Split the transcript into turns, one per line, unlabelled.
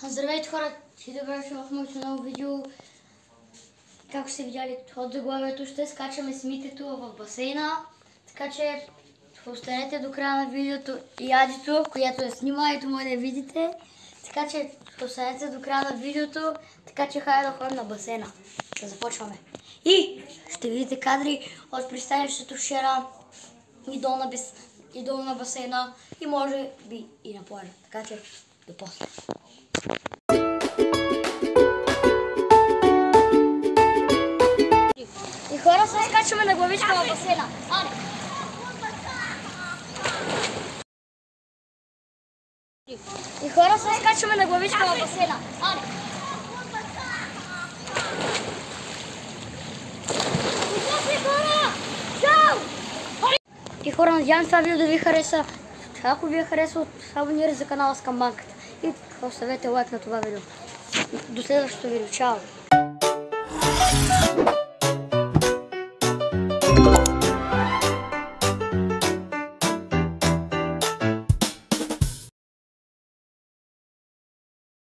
Здравейте хора, и добре дошли в моето ново видео. Както сте видяли от заглавието, ще скачаме с Митето в басейна. Така че останете до края на видеото и Адито, която я снима, ето може да видите. Така че останете до края на видеото, така че хайде да ходим на басейна. Да започваме. И ще видите кадри от пристанището вчера и долу на басейна и може би и на плажа. Така че до после. И хора, се скачваме на главичка в басейна. Аре! И хора, се скачваме на главичка в басейна. Аре! И хора, надявам това видео да ви хареса. Ако ви е харесало, абонирайте за канала Скамбанката. И оставете лайк на това видео. До следващото видео. Чао!